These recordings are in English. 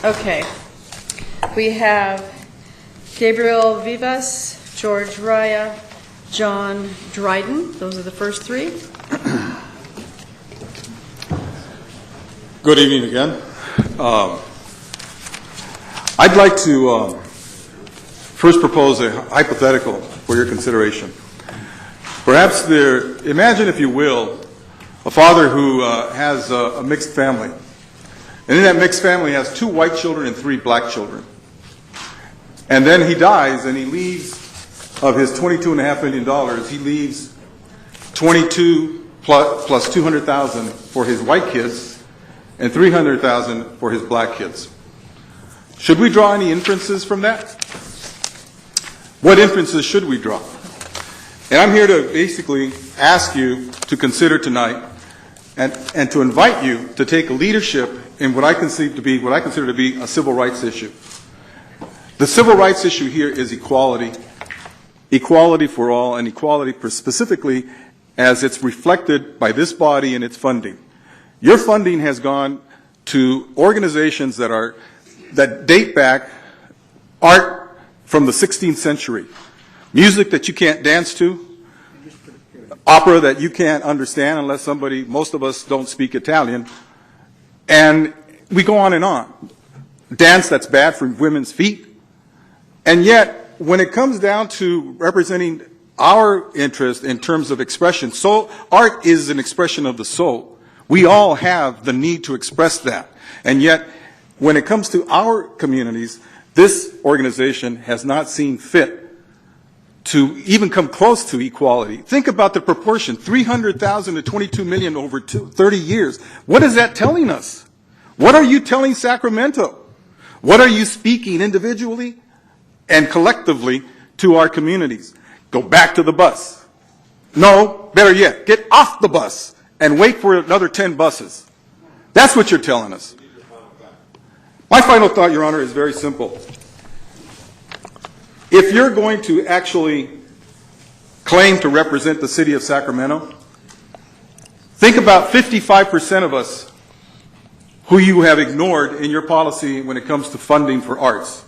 Okay. We have Gabriel Vivas, George Raya, John Dryden. Those are the first three. Good evening again. I'd like to first propose a hypothetical for your consideration. Perhaps imagine, if you will, a father who has a mixed family. And in that mixed family has 2 white children and 3 black children. And then he dies and he leaves, of his $22.5 million, he leaves 22 plus 200,000 for his white kids and 300,000 for his black kids. Should we draw any inferences from that? What inferences should we draw? And I'm here to basically ask you to consider tonight and to invite you to take leadership in what I consider to be a civil rights issue. The civil rights issue here is equality. Equality for all, and equality specifically as it's reflected by this body in its funding. Your funding has gone to organizations that date back, art from the 16th century, music that you can't dance to, opera that you can't understand unless most of us don't speak Italian, and we go on and on. Dance that's bad for women's feet. And yet, when it comes down to representing our interest in terms of expression, so art is an expression of the soul. We all have the need to express that. And yet, when it comes to our communities, this organization has not seen fit to even come close to equality. Think about the proportion, 300,000 to 22 million over 30 years. What is that telling us? What are you telling Sacramento? What are you speaking individually and collectively to our communities? Go back to the bus. No, better yet, get off the bus and wait for another 10 buses. That's what you're telling us. My final thought, Your Honor, is very simple. If you're going to actually claim to represent the city of Sacramento, think about 55% of us who you have ignored in your policy when it comes to funding for arts.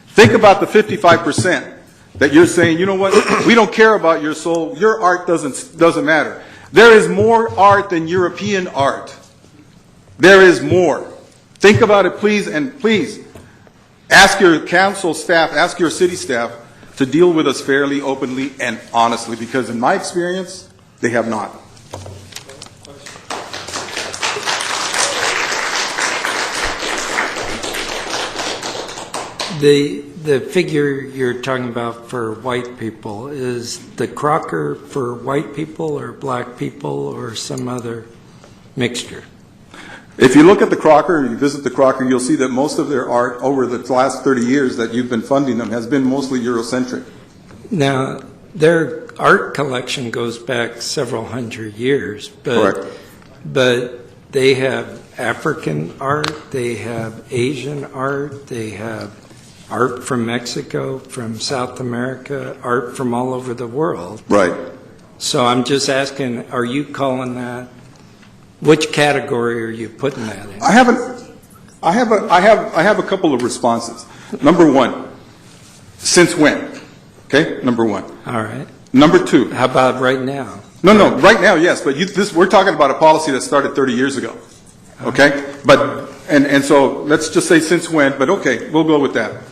Think about the 55% that you're saying, you know what, we don't care about your soul, your art doesn't matter. There is more art than European art. There is more. Think about it, please, and please ask your council staff, ask your city staff to deal with us fairly, openly, and honestly, because in my experience, they have not. The figure you're talking about for white people, is the Crocker for white people or black people or some other mixture? If you look at the Crocker, you visit the Crocker, you'll see that most of their art over the last 30 years that you've been funding them has been mostly Eurocentric. Now, their art collection goes back several hundred years, Correct. But they have African art, they have Asian art, they have art from Mexico, from South America, art from all over the world. Right. So I'm just asking, are you calling that, which category are you putting that in? I have a couple of responses. Number one, since when? Okay, number one. All right. Number two. How about right now? No, right now, yes, but we're talking about a policy that started 30 years ago. Okay? But, and so let's just say since when, but okay, we'll go with that.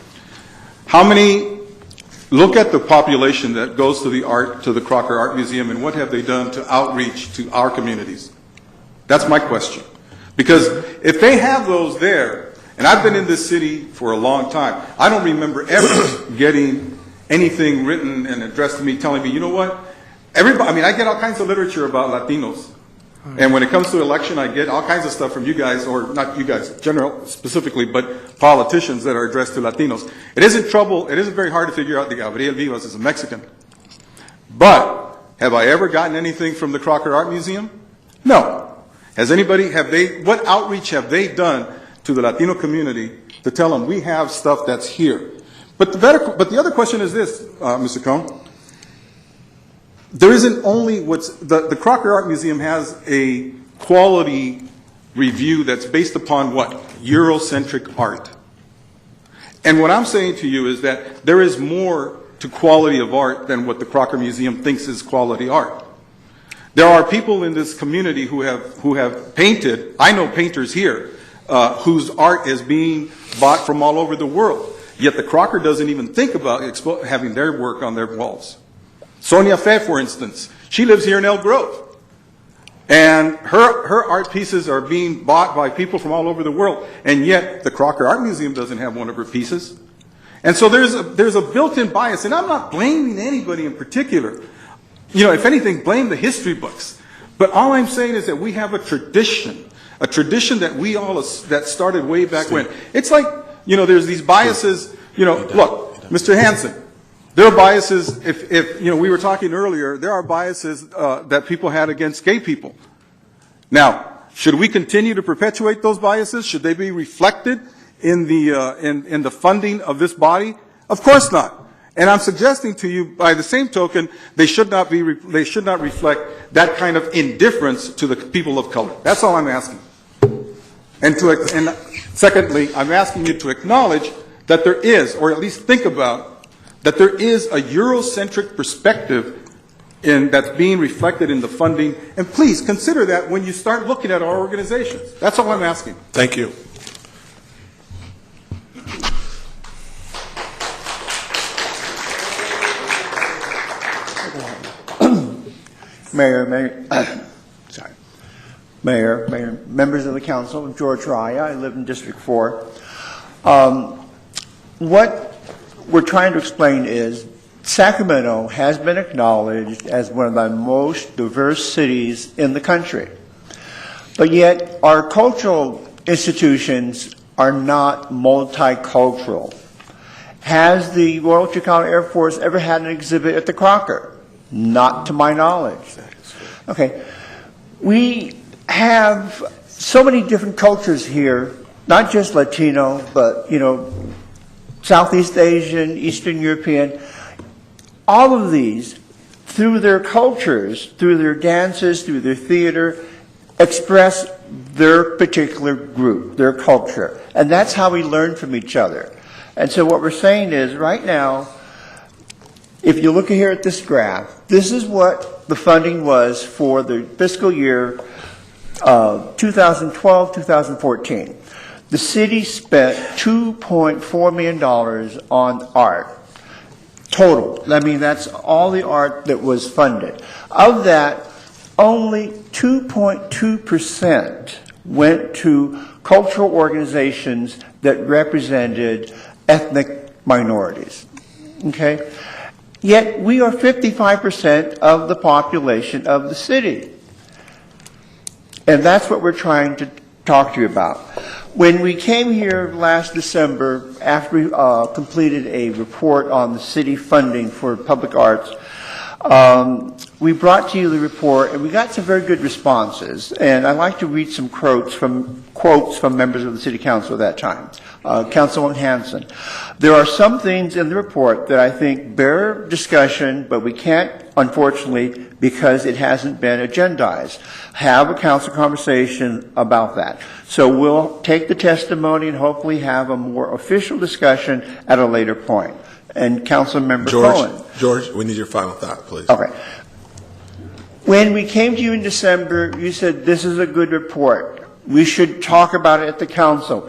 Look at the population that goes to the Crocker Art Museum, and what have they done to outreach to our communities? That's my question. Because if they have those there, and I've been in this city for a long time, I don't remember ever getting anything written and addressed to me telling me, you know what, I get all kinds of literature about Latinos. And when it comes to election, I get all kinds of stuff from you guys, or not you guys, general specifically, but politicians that are addressed to Latinos. It isn't very hard to figure out that Gabriel Vivas is a Mexican. But have I ever gotten anything from the Crocker Art Museum? No. What outreach have they done to the Latino community to tell them we have stuff that's here? But the other question is this, Mr. Cohn. There isn't only the Crocker Art Museum has a quality review that's based upon what? Eurocentric art. And what I'm saying to you is that there is more to quality of art than what the Crocker Museum thinks is quality art. There are people in this community who have painted, I know painters here, whose art is being bought from all over the world. Yet the Crocker doesn't even think about having their work on their walls. Sonia Fe, for instance, she lives here in Elk Grove. And her art pieces are being bought by people from all over the world. And yet the Crocker Art Museum doesn't have one of her pieces. And so there's a built-in bias. And I'm not blaming anybody in particular. You know, if anything, blame the history books. But all I'm saying is that we have a tradition that we all, that started way back when. It's like, you know, there's these biases, you know, look, Mr. Hansen, there are biases, if you know, we were talking earlier, there are biases that people had against gay people. Now, should we continue to perpetuate those biases? Should they be reflected in the funding of this body? Of course not. And I'm suggesting to you, by the same token, they should not reflect that kind of indifference to the people of color. That's all I'm asking. And secondly, I'm asking you to acknowledge that there is, or at least think about, that there is a Eurocentric perspective that's being reflected in the funding. And please consider that when you start looking at our organizations. That's all I'm asking. Thank you. Mayor, members of the council, I'm George Raya. I live in District 4. What we're trying to explain is Sacramento has been acknowledged as one of the most diverse cities in the country. But yet our cultural institutions are not multicultural. Has the Royal Chicago Air Force ever had an exhibit at the Crocker? Not to my knowledge. Okay. We have so many different cultures here, not just Latino, but, you know, Southeast Asian, Eastern European. All of these, through their cultures, through their dances, through their theater, express their particular group, their culture. And that's how we learn from each other. And so what we're saying is, right now, if you look here at this graph, this is what the funding was for the fiscal year 2012-2014. The city spent $2.4 million on art, total. I mean, that's all the art that was funded. Of that, only 2.2% went to cultural organizations that represented ethnic minorities. Okay? Yet we are 55% of the population of the city. And that's what we're trying to talk to you about. When we came here last December, after we completed a report on the city funding for public arts, we brought to you the report, and we got some very good responses. And I'd like to read some quotes from members of the City Council at that time. Councilman Hansen. There are some things in the report that I think bear discussion, but we can't, unfortunately, because it hasn't been agendized. Have a council conversation about that. So we'll take the testimony and hopefully have a more official discussion at a later point. And Councilmember Cohen. George, we need your final thought, please. Okay. When we came to you in December, you said this is a good report. We should talk about it at the council.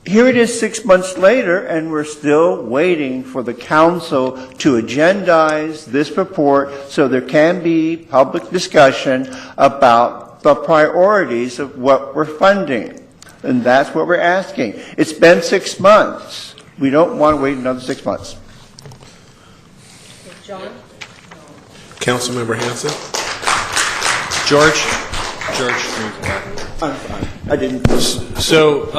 Here it is 6 months later, and we're still waiting for the council to agendize this report so there can be public discussion about the priorities of what we're funding. And that's what we're asking. It's been 6 months. We don't want to wait another 6 months. John? Councilmember Hansen? George? I'm fine. I didn't. So,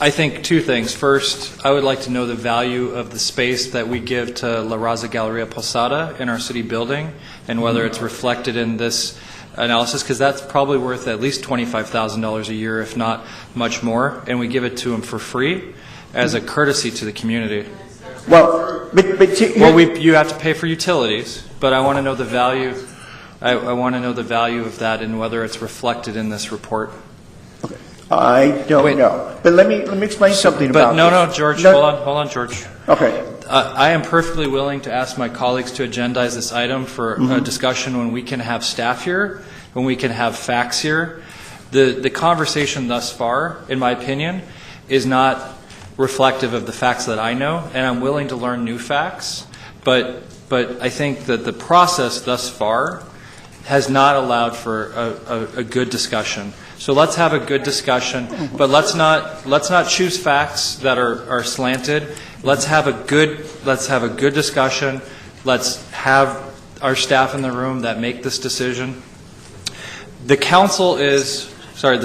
I think two things. First, I would like to know the value of the space that we give to La Raza Galeria Posada in our city building, and whether it's reflected in this analysis, because that's probably worth at least $25,000 a year, if not much more, and we give it to them for free as a courtesy to the community. Well, You have to pay for utilities, but I want to know the value. I want to know the value of that and whether it's reflected in this report. Okay. I don't Wait. know. But let me explain something But about no, this. George, No- hold on, George. Okay. I am perfectly willing to ask my colleagues to agendize this item for a discussion when we can have staff here, when we can have facts here. The conversation thus far, in my opinion, is not reflective of the facts that I know, and I'm willing to learn new facts. But I think that the process thus far has not allowed for a good discussion. So let's have a good discussion, but let's not choose facts that are slanted. Let's have a good discussion. Let's have our staff in the room that make this decision. The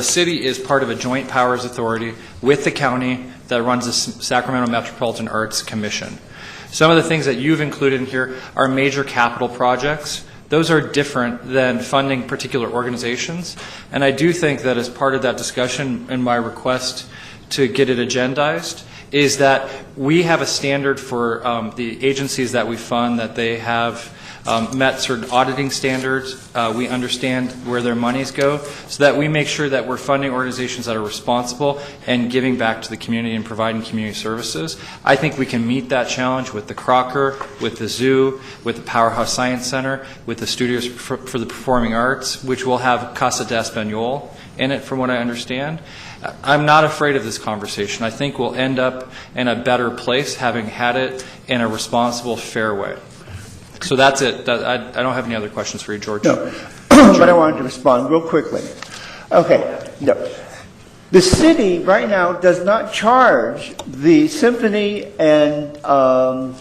city is part of a joint powers authority with the county that runs the Sacramento Metropolitan Arts Commission. Some of the things that you've included in here are major capital projects. Those are different than funding particular organizations. And I do think that as part of that discussion and my request to get it agendized is that we have a standard for the agencies that we fund, that they have met certain auditing standards. We understand where their monies go, so that we make sure that we're funding organizations that are responsible and giving back to the community and providing community services. I think we can meet that challenge with the Crocker, with the zoo, with the Powerhouse Science Center, with the Studios for the Performing Arts, which will have Casa de Español in it, from what I understand. I'm not afraid of this conversation. I think we'll end up in a better place having had it in a responsible, fair way. So that's it. I don't have any other questions for you, George. No, but I wanted to respond real quickly. Okay, no. The city right now does not charge the symphony and I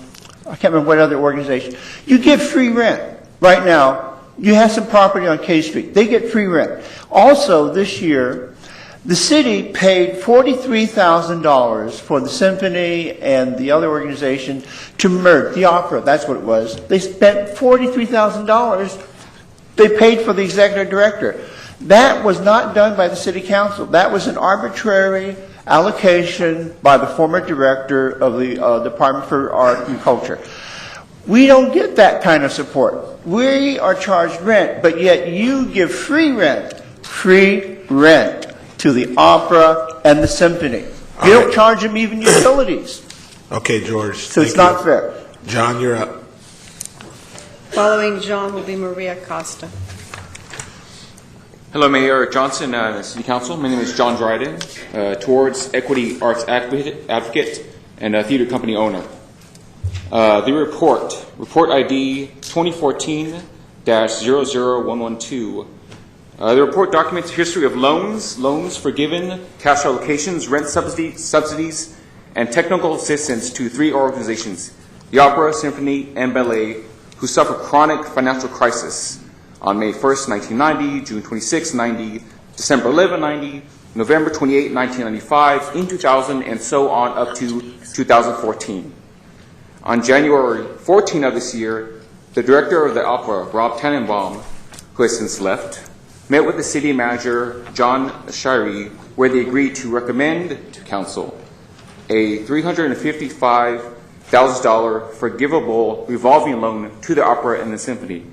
can't remember what other organization. You get free rent right now. You have some property on K Street. They get free rent. Also, this year, the city paid $43,000 for the symphony and the other organization to merge, the opera, that's what it was. They spent $43,000. They paid for the executive director. That was not done by the city council. That was an arbitrary allocation by the former director of the Department for Art and Culture. We don't get that kind of support. We are charged rent, but yet you give free rent to the opera and the symphony. You don't charge them even utilities. Okay, George. So it's not fair. John, you're up. Following John will be Maria Costa. Hello, Mayor Johnson, City Council. My name is John Dryden, Towards Equity Arts Advocate and a theater company owner. The report ID 2014-00112. The report documents a history of loans forgiven, cash allocations, rent subsidies, and technical assistance to 3 organizations, the Opera, Symphony, and Ballet, who suffered chronic financial crisis on May 1st, 1990, June 26, 90, December 11, 90, November 28, 1995, in 2000, and so on up to 2014. On January 14 of this year, the director of the Opera, Rob Tannenbaum, who has since left, met with the city manager, John Shirey, where they agreed to recommend to council a $355,000 forgivable revolving loan to the opera and the symphony.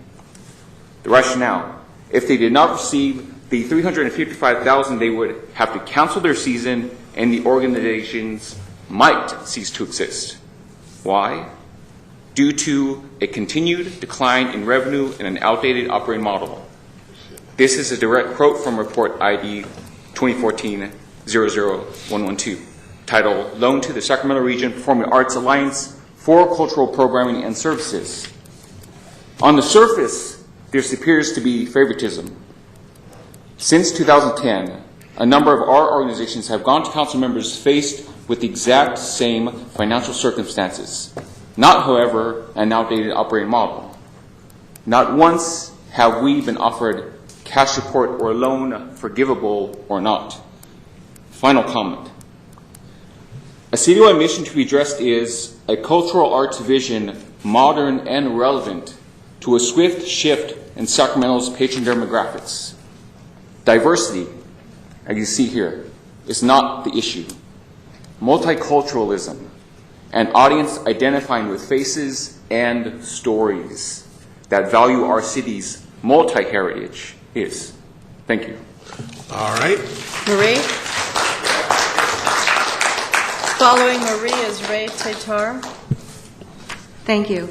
The rationale: if they did not receive the $355,000, they would have to cancel their season and the organizations might cease to exist. Why? Due to a continued decline in revenue and an outdated operating model. This is a direct quote from report ID 2014-00112, titled Loan to the Sacramento Region Performing Arts Alliance for Cultural Programming and Services. On the surface, there appears to be favoritism. Since 2010, a number of our organizations have gone to council members faced with the exact same financial circumstances, not, however, an outdated operating model. Not once have we been offered cash support or loan, forgivable or not. Final comment. A citywide mission to be addressed is a cultural arts vision, modern and relevant to a swift shift in Sacramento's patron demographics. Diversity, as you see here, is not the issue. Multiculturalism, an audience identifying with faces and stories that value our city's multi-heritage is. Thank you. All right. Marie? Following Marie is Ray Tatar. Thank you.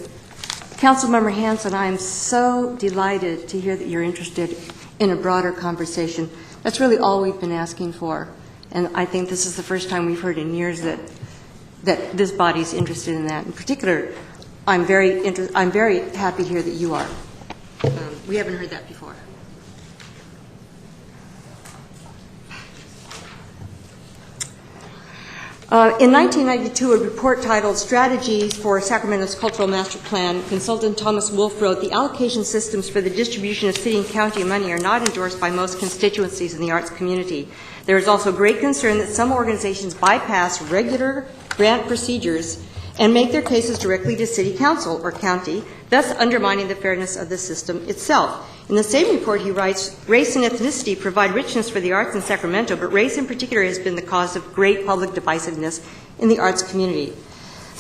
Councilmember Hanson, I am so delighted to hear that you're interested in a broader conversation. That's really all we've been asking for. And I think this is the first time we've heard in years that this body is interested in that. In particular, I'm very happy to hear that you are. We haven't heard that before. In 1992, a report titled Strategies for Sacramento's Cultural Master Plan, consultant Thomas Wolfe wrote, the allocation systems for the distribution of city and county money are not endorsed by most constituencies in the arts community. There is also great concern that some organizations bypass regular grant procedures and make their cases directly to city council or county, thus undermining the fairness of the system itself. In the same report, he writes, race and ethnicity provide richness for the arts in Sacramento, but race in particular has been the cause of great public divisiveness in the arts community.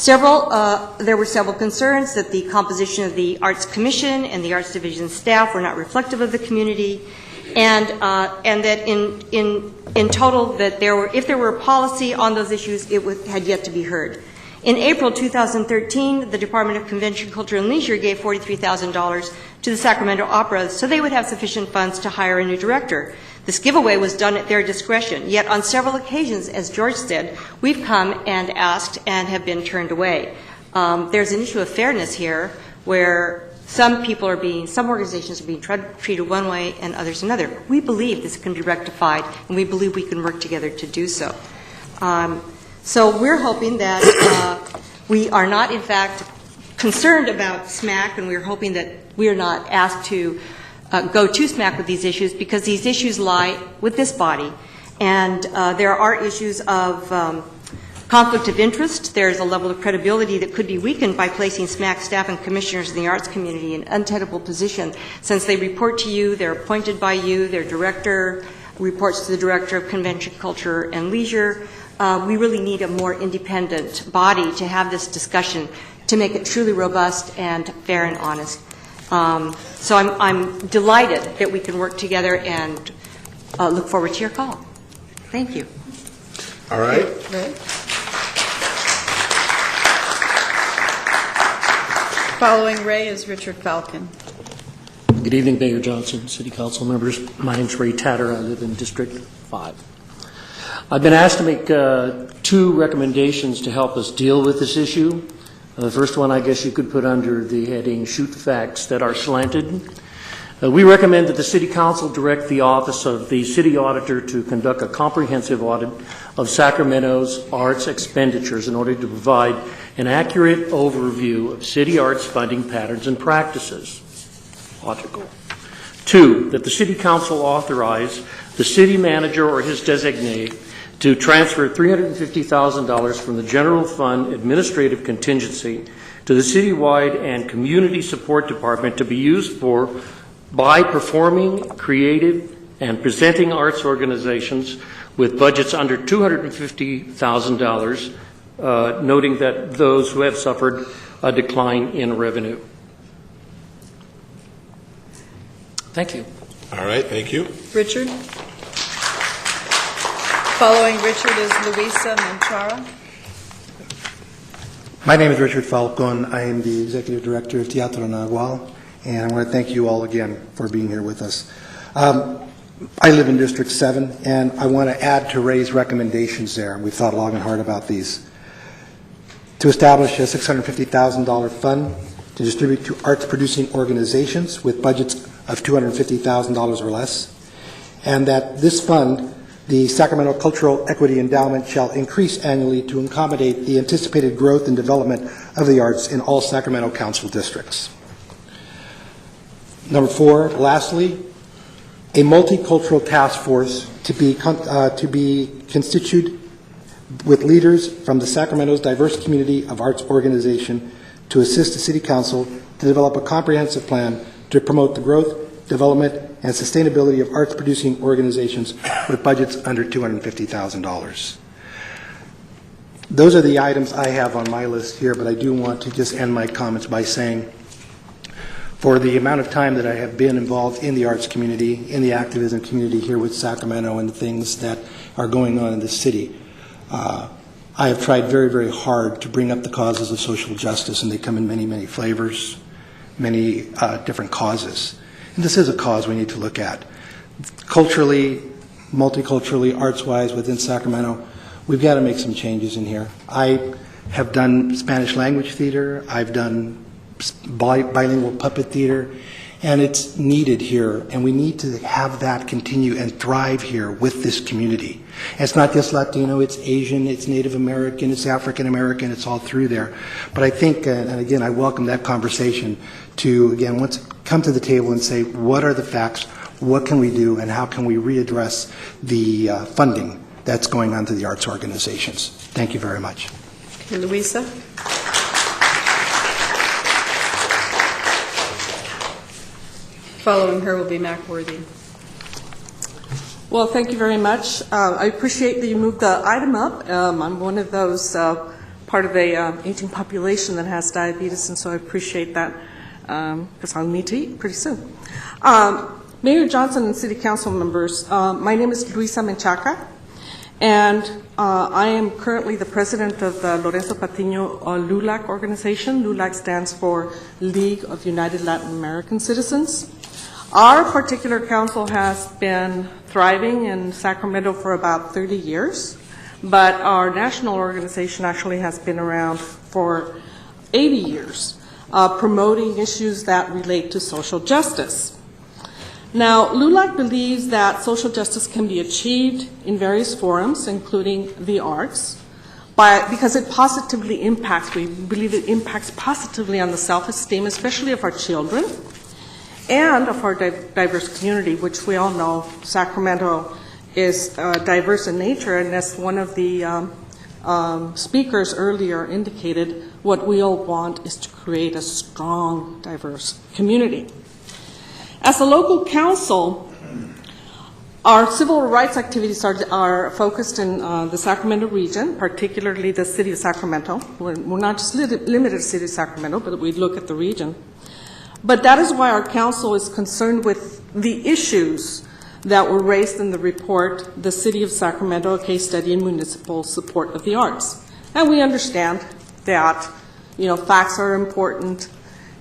There were several concerns that the composition of the Arts Commission and the Arts Division staff were not reflective of the community, and that in total, that if there were a policy on those issues, it had yet to be heard. In April 2013, the Department of Convention, Culture, and Leisure gave $43,000 to the Sacramento Opera so they would have sufficient funds to hire a new director. This giveaway was done at their discretion, yet on several occasions, as George said, we've come and asked and have been turned away. There's an issue of fairness here where some organizations are being treated one way and others another. We believe this can be rectified, and we believe we can work together to do so. So we're hoping that we are not, in fact, concerned about SMAC, and we're hoping that we are not asked to go to SMAC with these issues, because these issues lie with this body. And there are issues of conflict of interest. There's a level of credibility that could be weakened by placing SMAC staff and commissioners in the arts community in an untenable position. Since they report to you, they're appointed by you, their director reports to the Director of Convention, Culture, and Leisure. We really need a more independent body to have this discussion to make it truly robust and fair and honest. So I'm delighted that we can work together and look forward to your call. Thank you. All right. Ray? Following Ray is Richard Falcon. Good evening, Mayor Johnson, City Council members. My name is Ray Tatter. I live in District 5. I've been asked to make two recommendations to help us deal with this issue. The first one, I guess you could put under the heading, shoot facts that are slanted. We recommend that the City Council direct the Office of the City Auditor to conduct a comprehensive audit of Sacramento's arts expenditures in order to provide an accurate overview of city arts funding patterns and practices. Logical. Two, that the City Council authorize the city manager or his designee to transfer $350,000 from the General Fund Administrative Contingency to the Citywide and Community Support Department to be used by performing, creative, and presenting arts organizations with budgets under $250,000, noting that those who have suffered a decline in revenue. Thank you. All right, thank you. Richard? Following Richard is Luisa Manchara. My name is Richard Falcon. I am the Executive Director of Teatro Nahual, and I want to thank you all again for being here with us. I live in District 7, and I want to add to Ray's recommendations there. We've thought long and hard about these. To establish a $650,000 fund to distribute to arts-producing organizations with budgets of $250,000 or less, and that this fund, the Sacramento Cultural Equity Endowment, shall increase annually to accommodate the anticipated growth and development of the arts in all Sacramento Council districts. Number 4, lastly, a multicultural task force to be constituted with leaders from the Sacramento's diverse community of arts organization to assist the City Council to develop a comprehensive plan to promote the growth, development, and sustainability of arts-producing organizations with budgets under $250,000. Those are the items I have on my list here, but I do want to just end my comments by saying, for the amount of time that I have been involved in the arts community, in the activism community here with Sacramento and the things that are going on in the city, I have tried very, very hard to bring up the causes of social justice, and they come in many, many flavors, many different causes. And this is a cause we need to look at. Culturally, multiculturally, arts-wise within Sacramento, we've got to make some changes in here. I have done Spanish language theater, I've done bilingual puppet theater, and it's needed here, and we need to have that continue and thrive here with this community. It's not just Latino, it's Asian, it's Native American, it's African American, it's all through there. But I think, and again, I welcome that conversation to, again, once come to the table and say, what are the facts, what can we do, and how can we readdress the funding that's going on to the arts organizations. Thank you very much. Okay, Louisa? Following her will be Macworthy. Well, thank you very much. I appreciate that you moved the item up. I'm one of those part of a aging population that has diabetes, and so I appreciate that because I'll need to eat pretty soon. Mayor Johnson and City Council members, my name is Luisa Menchaca, and I am currently the president of the Lorenzo Patiño LULAC organization. LULAC stands for League of United Latin American Citizens. Our particular council has been thriving in Sacramento for about 30 years, but our national organization actually has been around for 80 years, promoting issues that relate to social justice. Now, LULAC believes that social justice can be achieved in various forums, including the arts, because it positively impacts, we believe it impacts positively on the self-esteem, especially of our children, and of our diverse community, which we all know Sacramento is diverse in nature, and as one of the speakers earlier indicated, what we all want is to create a strong, diverse community. As a local council, our civil rights activities are focused in the Sacramento region, particularly the city of Sacramento. We're not just limited to the city of Sacramento, but we look at the region. But that is why our council is concerned with the issues that were raised in the report, The City of Sacramento, a Case Study in Municipal Support of the Arts. And we understand that, facts are important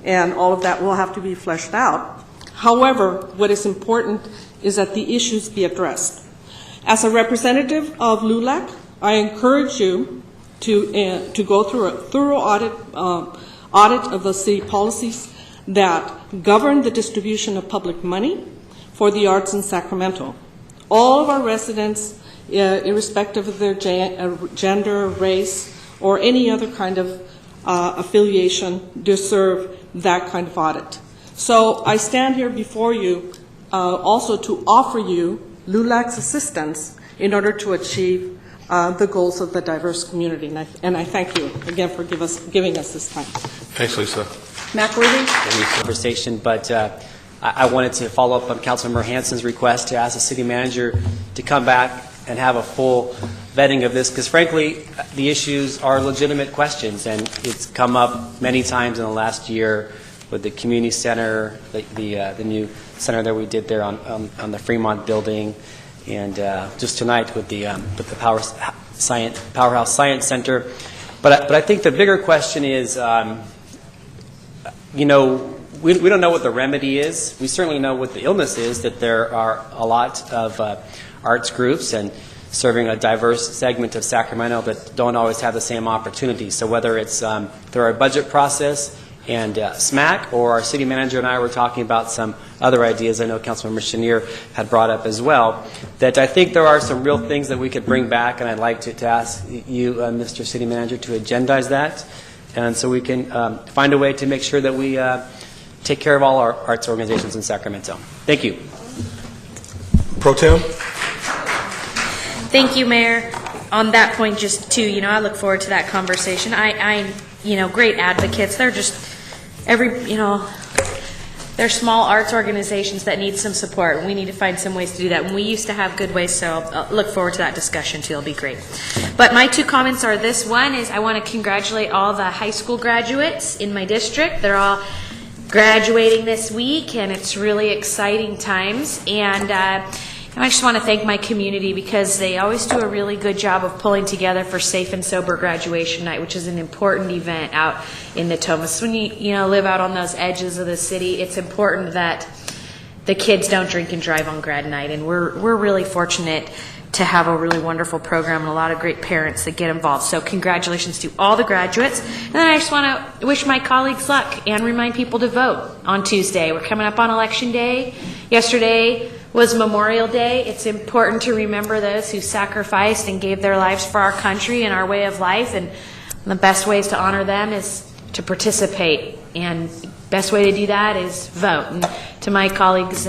and all of that will have to be fleshed out. However, what is important is that the issues be addressed. As a representative of LULAC, I encourage you to go through a thorough audit of the city policies that govern the distribution of public money for the arts in Sacramento. All of our residents, irrespective of their gender, race, or any other kind of affiliation, deserve that kind of audit. So I stand here before you also to offer you LULAC's assistance in order to achieve the goals of the diverse community. And I thank you again for giving us this time. Thanks, Lisa. Macworthy? Conversation, but I wanted to follow up on Councilmember Hansen's request to ask the city manager to come back and have a full vetting of this, because frankly, the issues are legitimate questions, and it's come up many times in the last year with the community center, the new center that we did there on the Fremont building, and just tonight with the Powerhouse Science Center. But I think the bigger question is, we don't know what the remedy is. We certainly know what the illness is, that there are a lot of arts groups and serving a diverse segment of Sacramento that don't always have the same opportunities. So whether it's through our budget process and SMAC, or our city manager and I were talking about some other ideas I know Councilmember Chenier had brought up as well, that I think there are some real things that we could bring back, and I'd like to ask you, Mr. City Manager, to agendize that, and so we can find a way to make sure that we take care of all our arts organizations in Sacramento. Thank you. Pro Tem? Thank you, Mayor. On that point, just too, I look forward to that conversation. I great advocates. They're just they're small arts organizations that need some support. We need to find some ways to do that. And we used to have good ways, so I'll look forward to that discussion too. It'll be great. But my two comments are this. One is I want to congratulate all the high school graduates in my district. They're all graduating this week, and it's really exciting times. And And I just want to thank my community because they always do a really good job of pulling together for Safe and Sober Graduation Night, which is an important event out in Natomas. When you live out on those edges of the city, it's important that the kids don't drink and drive on grad night, and we're really fortunate to have a really wonderful program and a lot of great parents that get involved. So congratulations to all the graduates. And then I just want to wish my colleagues luck and remind people to vote on Tuesday. We're coming up on Election Day. Yesterday was Memorial Day. It's important to remember those who sacrificed and gave their lives for our country and our way of life, and the best ways to honor them is to participate, and best way to do that is vote. And to my colleagues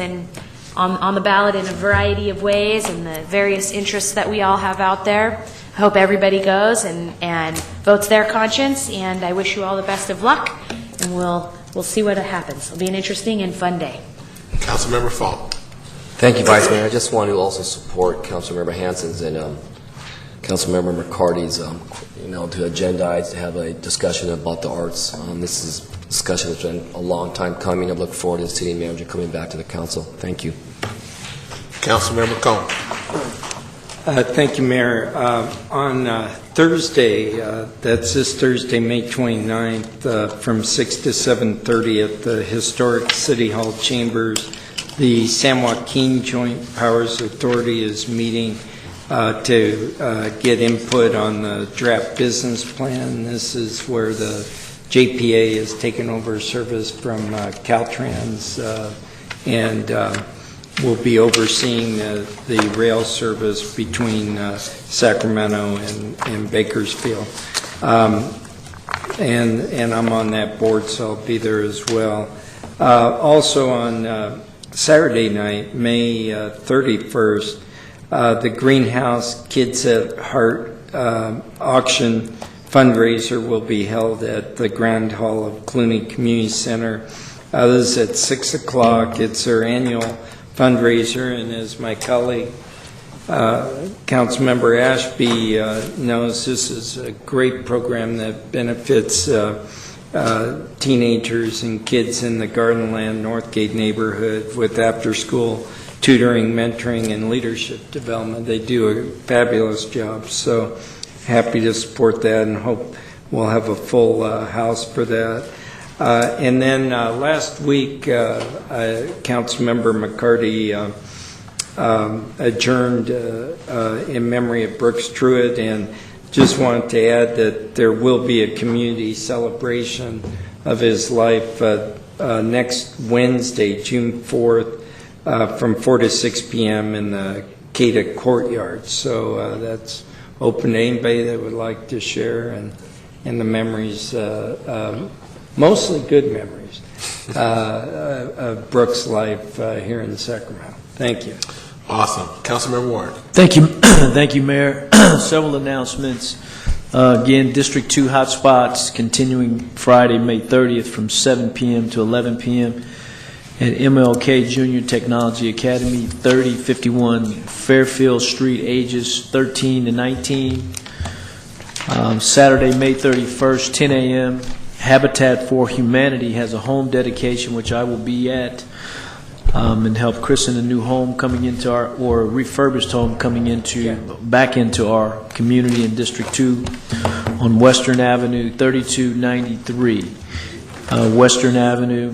on the ballot in a variety of ways and the various interests that we all have out there, I hope everybody goes and votes their conscience, and I wish you all the best of luck, and we'll see what happens. It'll be an interesting and fun day. Councilmember Falk. Thank you, Vice Mayor. I just want to also support Councilmember Hanson's and Councilmember McCarty's, to agendize to have a discussion about the arts. This is discussion that's been a long time coming. I look forward to the city manager coming back to the council. Thank you. Councilmember Cone. Thank you, Mayor. On Thursday, that's this Thursday, May 29th, from 6 to 7:30 at the historic City Hall Chambers, the San Joaquin Joint Powers Authority is meeting to get input on the draft business plan. This is where the JPA has taken over service from Caltrans and will be overseeing the rail service between Sacramento and Bakersfield. And I'm on that board, so I'll be there as well. Also on Saturday night, May 31st, the Greenhouse Kids at Heart auction fundraiser will be held at the Grand Hall of Clooney Community Center. This is at 6 o'clock. It's our annual fundraiser, and as my colleague, Councilmember Ashby, knows, this is a great program that benefits teenagers and kids in the Gardenland Northgate neighborhood with after-school tutoring, mentoring, and leadership development. They do a fabulous job, so happy to support that and hope we'll have a full house for that. And then last week, Councilmember McCarty adjourned in memory of Brooks Truitt, and just wanted to add that there will be a community celebration of his life next Wednesday, June 4th, from 4 to 6 p.m. in the Cata Courtyard. So that's open to anybody that would like to share, and the memories, mostly good memories, of Brooks' life here in Sacramento. Thank you. Awesome. Councilmember Warren. Thank you. Thank you, Mayor. Several announcements. Again, District 2 hotspots continuing Friday, May 30th from 7 p.m. to 11 p.m. at MLK Junior Technology Academy, 3051 Fairfield Street, ages 13 to 19. Saturday, May 31st, 10 a.m. Habitat for Humanity has a home dedication, which I will be at, and help christen a new home coming into our, or a refurbished home coming into, back into our community in District 2 on Western Avenue, 3293 Western Avenue.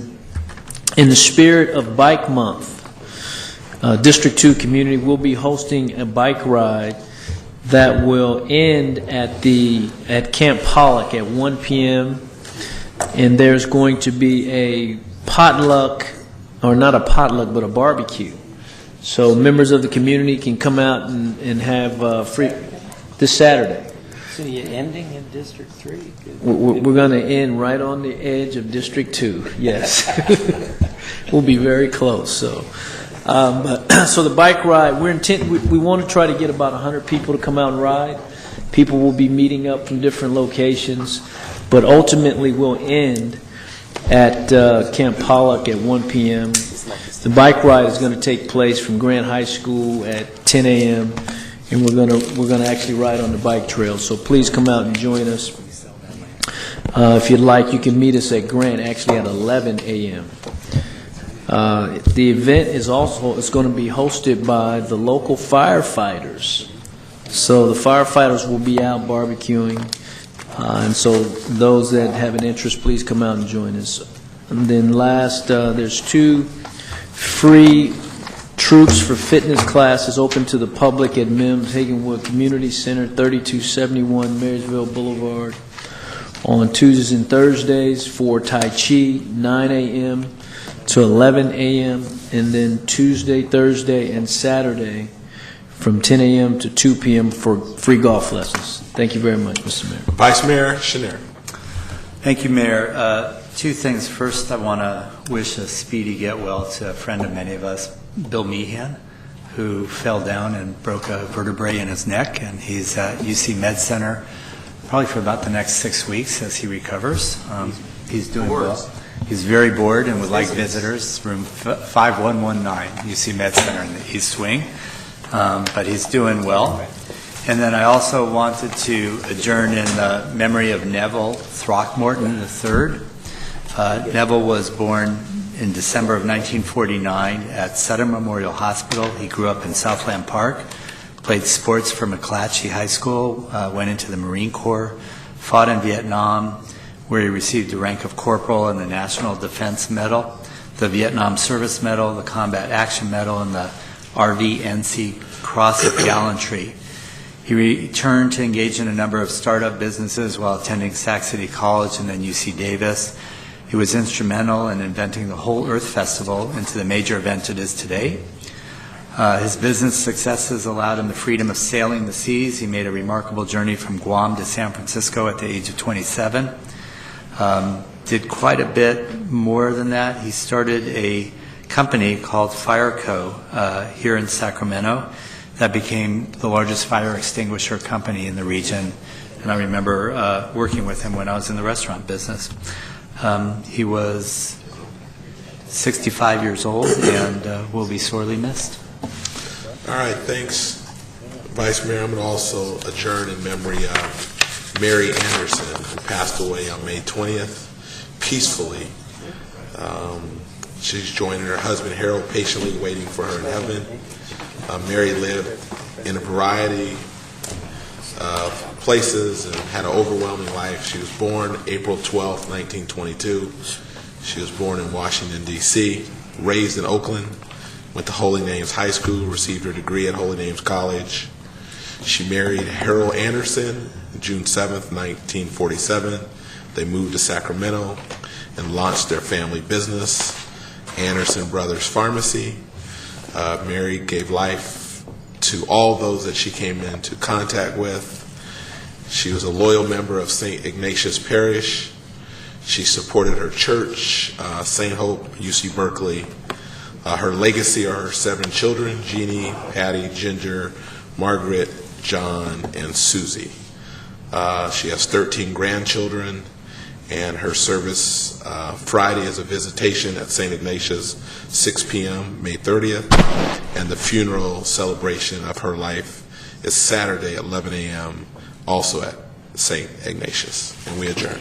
In the spirit of Bike Month, District 2 community will be hosting a bike ride that will end at Camp Pollock at 1 p.m. And there's going to be a potluck, or not a potluck, but a barbecue. So members of the community can come out and have free this Saturday. So you're ending in District 3? We're going to end right on the edge of District 2, yes. We'll be very close. So the bike ride, we want to try to get about 100 people to come out and ride. People will be meeting up from different locations, but ultimately we'll end at Camp Pollock at 1 p.m. The bike ride is going to take place from Grant High School at 10 a.m. and we're going to actually ride on the bike trail. So please come out and join us. If you'd like, you can meet us at Grant actually at 11 a.m. The event is going to be hosted by the local firefighters. So the firefighters will be out barbecuing, and so those that have an interest, please come out and join us. And then last, there's 2 free Troops for Fitness classes open to the public at MIMS Hagenwood Community Center, 3271 Marysville Boulevard, on Tuesdays and Thursdays for Tai Chi, 9 a.m. to 11 a.m., and then Tuesday, Thursday, and Saturday from 10 a.m. to 2 p.m. for free golf lessons. Thank you very much, Mr. Mayor. Vice Mayor Schneider. Thank you, Mayor. 2 things. First, I want to wish a speedy get well to a friend of many of us, Bill Meehan, who fell down and broke a vertebrae in his neck, and he's at UC Med Center probably for about the next 6 weeks as he recovers. He's doing well. He's very bored and would like visitors. Room 5119, UC Med Center in the East Wing. But he's doing well. And then I also wanted to adjourn in the memory of Neville Throckmorton III. Neville was born in December of 1949 at Sutter Memorial Hospital. He grew up in Southland Park, played sports for McClatchy High School, went into the Marine Corps, fought in Vietnam, where he received the rank of corporal and the National Defense Medal, the Vietnam Service Medal, the Combat Action Medal, and the RVNC Cross of Gallantry. He returned to engage in a number of startup businesses while attending Sac City College and then UC Davis. He was instrumental in inventing the Whole Earth Festival into the major event it is today. His business successes allowed him the freedom of sailing the seas. He made a remarkable journey from Guam to San Francisco at the age of 27. Did quite a bit more than that. He started a company called Fireco here in Sacramento that became the largest fire extinguisher company in the region. And I remember working with him when I was in the restaurant business. He was 65 years old and will be sorely missed. All right, thanks, Vice Mayor. I'm going to also adjourn in memory of Mary Anderson, who passed away on May 20th, peacefully. She's joining her husband Harold, patiently waiting for her in heaven. Mary lived in a variety of places and had an overwhelming life. She was born April 12th, 1922. She was born in Washington, D.C., raised in Oakland, went to Holy Names High School, received her degree at Holy Names College. She married Harold Anderson June 7th, 1947. They moved to Sacramento and launched their family business, Anderson Brothers Pharmacy. Mary gave life to all those that she came into contact with. She was a loyal member of St. Ignatius Parish. She supported her church, St. Hope, UC Berkeley. Her legacy are her 7 children, Jeannie, Patty, Ginger, Margaret, John, and Susie. She has 13 grandchildren, and her service Friday is a visitation at St. Ignatius, 6 p.m., May 30th, and the funeral celebration of her life is Saturday at 11 a.m., also at St. Ignatius. And we adjourn.